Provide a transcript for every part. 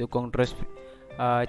dukung terus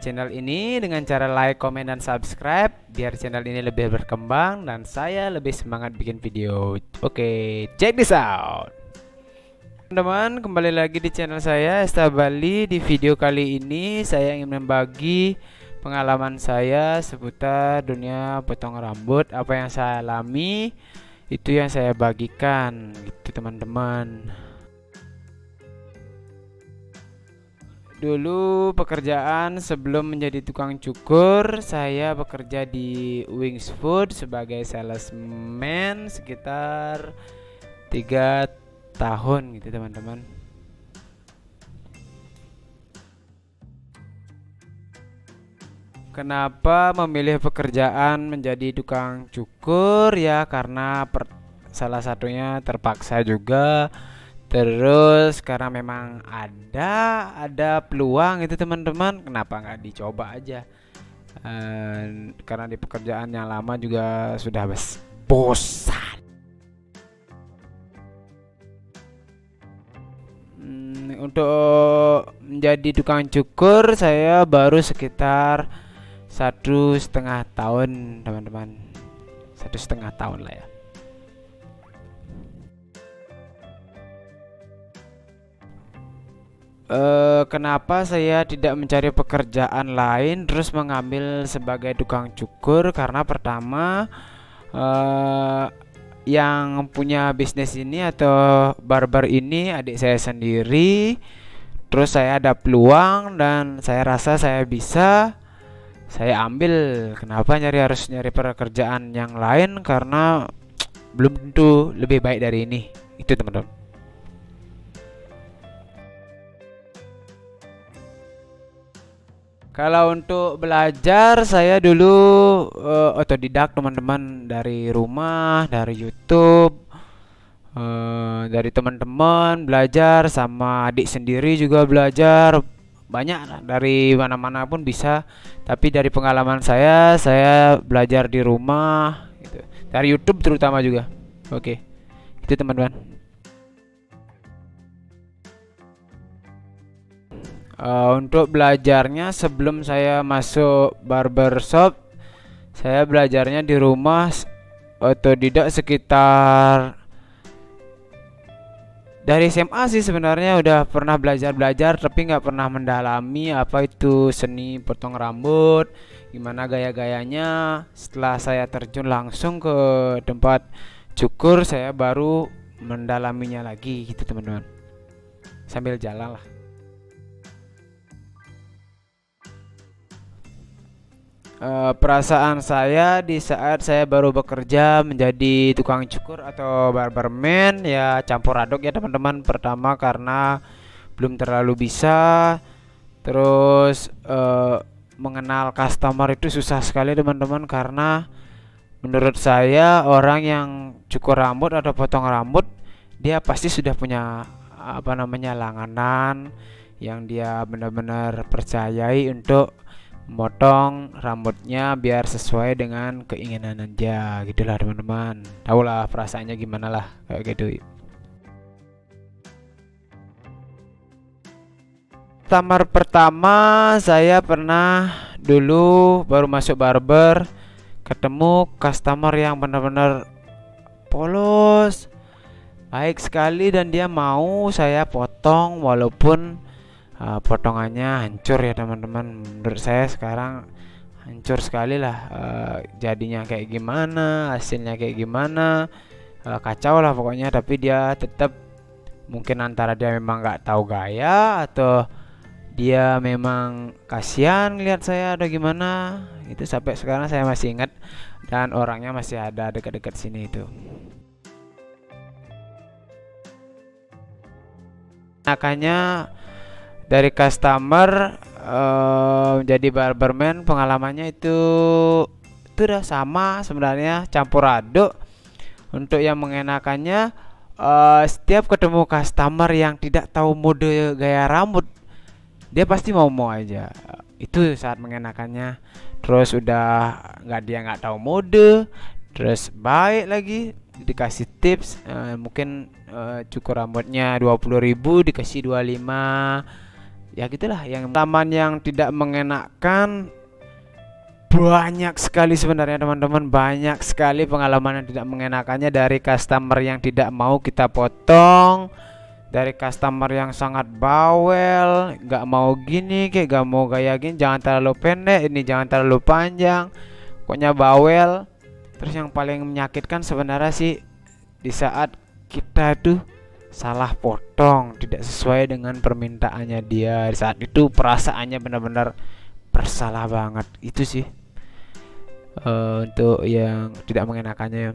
channel ini dengan cara like, comment, dan subscribe biar channel ini lebih berkembang dan saya lebih semangat bikin video. Oke, check this out. Teman-teman, kembali lagi di channel saya Esta Bali. Di video kali ini saya ingin membagi pengalaman saya seputar dunia potong rambut. Apa yang saya alami itu yang saya bagikan gitu teman-teman. Dulu pekerjaan sebelum menjadi tukang cukur, saya bekerja di Wings Food sebagai salesman sekitar 3 tahun gitu teman-teman. Kenapa memilih pekerjaan menjadi tukang cukur? Ya karena salah satunya terpaksa juga. Terus karena memang ada peluang itu teman-teman, kenapa nggak dicoba aja? Karena di pekerjaan yang lama juga sudah bosan. Untuk menjadi tukang cukur saya baru sekitar 1,5 tahun teman-teman, 1,5 tahun lah ya. Kenapa saya tidak mencari pekerjaan lain terus mengambil sebagai tukang cukur? Karena pertama yang punya bisnis ini atau barber ini adik saya sendiri. Terus saya ada peluang dan saya rasa saya bisa, saya ambil. Kenapa harus nyari pekerjaan yang lain? Karena belum tentu lebih baik dari ini. Itu teman-teman. Kalau untuk belajar saya dulu otodidak teman-teman, dari rumah, dari YouTube, dari teman-teman belajar, sama adik sendiri juga belajar banyak lah, dari mana-mana pun bisa. Tapi dari pengalaman saya belajar di rumah gitu. Dari YouTube terutama juga. Oke, itu teman-teman. Untuk belajarnya sebelum saya masuk barbershop, saya belajarnya di rumah otodidak sekitar dari SMA sih. Sebenarnya udah pernah belajar tapi nggak pernah mendalami apa itu seni potong rambut, gimana gaya-gayanya. Setelah saya terjun langsung ke tempat cukur, saya baru mendalaminya lagi gitu teman-teman, sambil jalan lah. Perasaan saya di saat saya baru bekerja menjadi tukang cukur atau barberman, ya campur aduk ya teman-teman. Pertama karena belum terlalu bisa, terus mengenal customer itu susah sekali teman-teman. Karena menurut saya orang yang cukur rambut atau potong rambut, dia pasti sudah punya langganan yang dia benar-benar percayai untuk motong rambutnya biar sesuai dengan keinginan aja gitulah teman-teman. Tahulah perasaannya gimana lah kayak gitu. Pertama saya pernah dulu baru masuk barber, ketemu customer yang benar-benar polos, baik sekali, dan dia mau saya potong walaupun potongannya hancur ya teman-teman. Menurut saya sekarang hancur sekali lah. Jadinya kayak gimana, hasilnya kayak gimana, kacau lah pokoknya. Tapi dia tetap, mungkin antara dia memang nggak tahu gaya atau dia memang kasihan lihat saya ada gimana. Itu sampai sekarang saya masih ingat, dan orangnya masih ada dekat-dekat sini itu. Makanya dari customer jadi barberman, pengalamannya itu udah sama sebenarnya, campur aduk. Untuk yang mengenakannya, setiap ketemu customer yang tidak tahu mode gaya rambut, dia pasti mau aja. Itu saat mengenakannya. Terus udah nggak tahu mode, terus baik lagi, dikasih tips. Mungkin cukur rambutnya 20.000 dikasih 25. ya gitulah. Yang pengalaman yang tidak mengenakan banyak sekali sebenarnya teman-teman, banyak sekali pengalaman yang tidak mengenakannya, dari customer yang tidak mau kita potong, dari customer yang sangat bawel, nggak mau gini, kayak nggak mau gaya gini, jangan terlalu pendek, ini jangan terlalu panjang, pokoknya bawel. Terus yang paling menyakitkan sebenarnya sih di saat kita tuh salah potong, tidak sesuai dengan permintaannya dia. Di saat itu perasaannya benar-benar bersalah banget. Itu sih untuk yang tidak mengenakannya ya.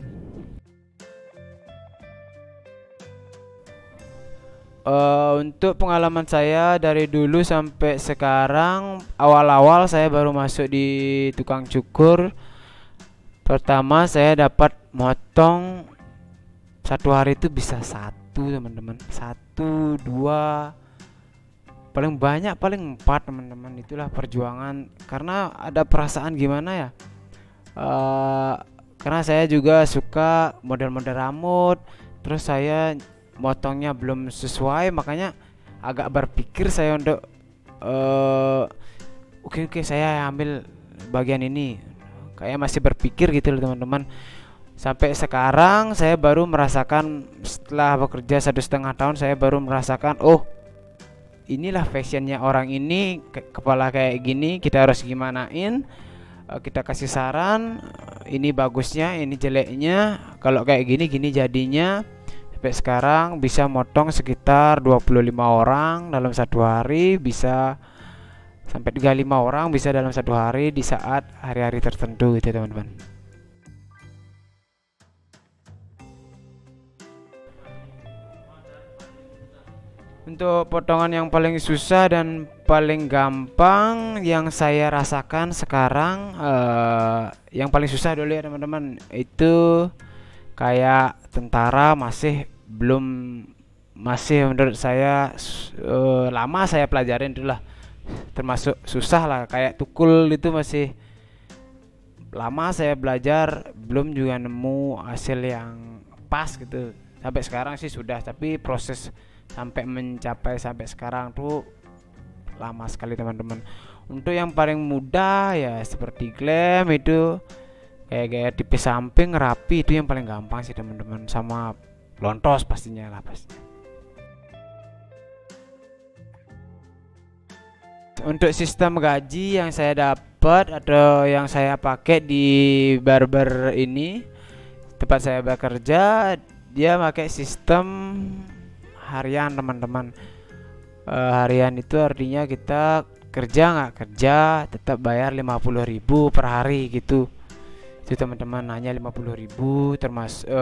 Untuk pengalaman saya dari dulu sampai sekarang, awal-awal saya baru masuk di tukang cukur. Pertama saya dapat motong satu hari itu bisa satu teman-teman, satu dua, paling banyak paling empat teman-teman. Itulah perjuangan, karena ada perasaan gimana ya, karena saya juga suka model-model rambut, terus saya motongnya belum sesuai, makanya agak berpikir saya untuk oke, saya ambil bagian ini, kayak masih berpikir gitu loh teman-teman. Sampai sekarang saya baru merasakan, setelah bekerja 1,5 tahun, saya baru merasakan, oh inilah fashionnya orang ini, kepala kayak gini, kita harus gimanain, kita kasih saran, ini bagusnya, ini jeleknya, kalau kayak gini gini jadinya. Sampai sekarang bisa motong sekitar 25 orang dalam satu hari, bisa sampai 35 orang bisa dalam satu hari di saat hari-hari tertentu gitu teman-teman. Untuk potongan yang paling susah dan paling gampang yang saya rasakan sekarang, yang paling susah dulu ya teman-teman, itu kayak tentara masih belum, masih menurut saya lama saya pelajarin itulah, termasuk susah lah. Kayak tukul itu masih lama saya belajar, belum juga nemu hasil yang pas gitu. Sampai sekarang sih sudah, tapi proses sampai mencapai sampai sekarang tuh lama sekali teman-teman. Untuk yang paling mudah ya seperti glam itu, kayak tipis samping rapi, itu yang paling gampang sih teman-teman, sama lontos pastinya lah pasti. Untuk sistem gaji yang saya dapat atau yang saya pakai di barber ini, tempat saya bekerja, dia pakai sistem harian teman-teman. Harian itu artinya kita kerja nggak kerja tetap bayar 50.000 per hari gitu. Itu teman-teman, hanya 50.000,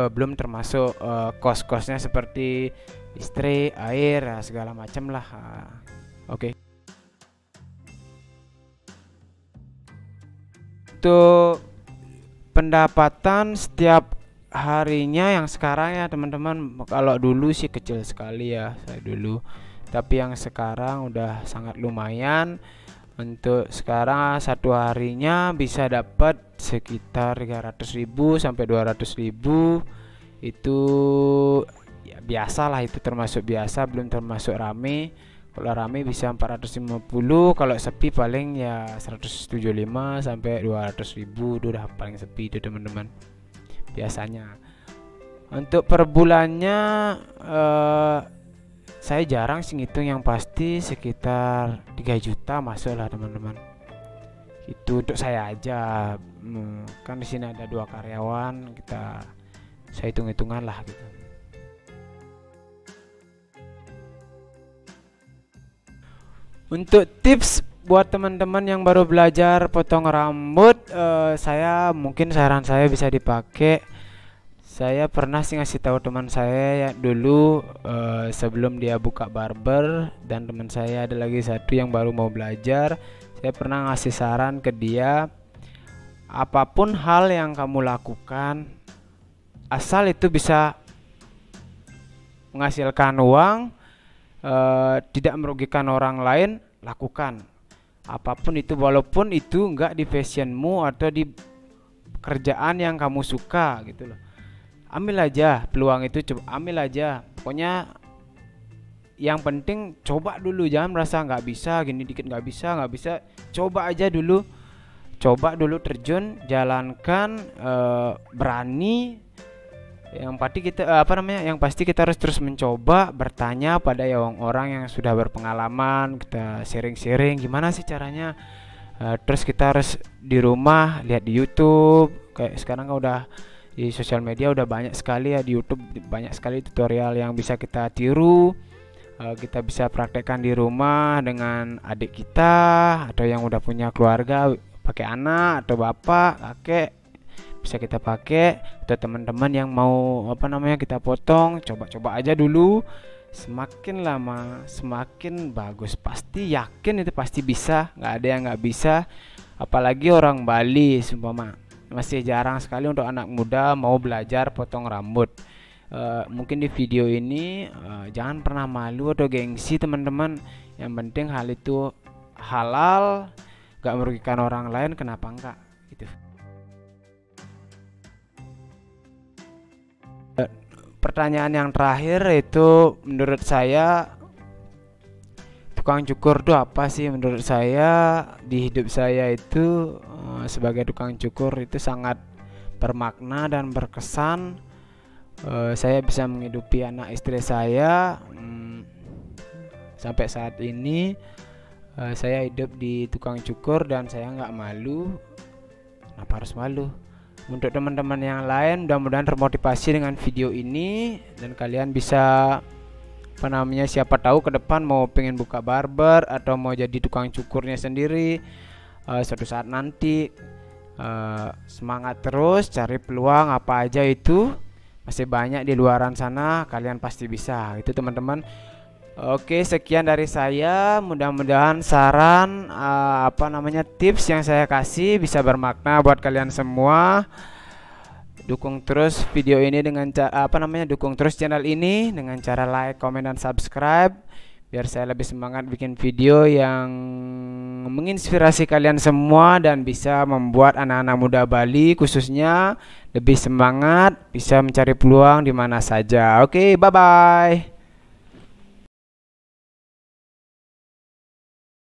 belum termasuk kos-kosnya seperti listrik, air, segala macam lah. Oke. Untuk pendapatan setiap harinya yang sekarang ya teman-teman, kalau dulu sih kecil sekali ya saya dulu, tapi yang sekarang udah sangat lumayan. Untuk sekarang satu harinya bisa dapat sekitar 300.000 sampai 200.000. Itu ya biasa lah, itu termasuk biasa, belum termasuk rame. Kalau rame bisa 450, kalau sepi paling ya 175 sampai 200.000, itu udah paling sepi itu teman-teman biasanya. Untuk per bulannya saya jarang sih ngitung, yang pasti sekitar 3 juta masuk lah teman-teman. Itu untuk saya aja, kan di sini ada 2 karyawan, saya hitung-hitungan lah gitu. Untuk tips buat teman-teman yang baru belajar potong rambut, saran saya bisa dipakai. Saya pernah sih ngasih tahu teman saya ya dulu, sebelum dia buka barber, dan teman saya ada lagi satu yang baru mau belajar. Saya pernah ngasih saran ke dia, apapun hal yang kamu lakukan, asal itu bisa menghasilkan uang, tidak merugikan orang lain, lakukan apapun itu, walaupun itu enggak di fashionmu atau di kerjaan yang kamu suka gitu loh. Ambil aja peluang itu, coba ambil aja, pokoknya yang penting coba dulu, jangan merasa nggak bisa, gini dikit nggak bisa, coba aja dulu, coba dulu terjun, jalankan, berani. Yang pasti kita yang pasti kita harus terus mencoba, bertanya pada orang-orang yang sudah berpengalaman, kita sharing-sharing gimana sih caranya. Terus kita harus di rumah lihat di YouTube, kayak sekarang kan udah di sosial media udah banyak sekali ya, di YouTube banyak sekali tutorial yang bisa kita tiru. Kita bisa praktekkan di rumah dengan adik kita atau yang udah punya keluarga, pakai anak atau bapak, kakek, bisa kita pakai. Atau teman-teman yang mau kita potong, coba-coba aja dulu. Semakin lama semakin bagus, pasti yakin itu pasti bisa, nggak ada yang nggak bisa. Apalagi orang Bali, sumpah masih jarang sekali untuk anak muda mau belajar potong rambut. Mungkin di video ini jangan pernah malu atau gengsi teman-teman. Yang penting hal itu halal, nggak merugikan orang lain, kenapa enggak gitu. Pertanyaan yang terakhir itu, menurut saya tukang cukur itu apa sih? Menurut saya di hidup saya itu sebagai tukang cukur itu sangat bermakna dan berkesan. Saya bisa menghidupi anak istri saya. Sampai saat ini saya hidup di tukang cukur dan saya nggak malu. Kenapa harus malu? Untuk teman-teman yang lain, mudah-mudahan termotivasi dengan video ini dan kalian bisa siapa tahu ke depan mau pengen buka barber atau mau jadi tukang cukurnya sendiri suatu saat nanti. Semangat terus, cari peluang apa aja itu, masih banyak di luaran sana, kalian pasti bisa itu teman-teman. Oke, sekian dari saya. Mudah-mudahan saran tips yang saya kasih bisa bermakna buat kalian semua. Dukung terus video ini dengan dukung terus channel ini dengan cara like, comment, dan subscribe biar saya lebih semangat bikin video yang menginspirasi kalian semua dan bisa membuat anak-anak muda Bali khususnya lebih semangat, bisa mencari peluang di mana saja. Oke, bye bye.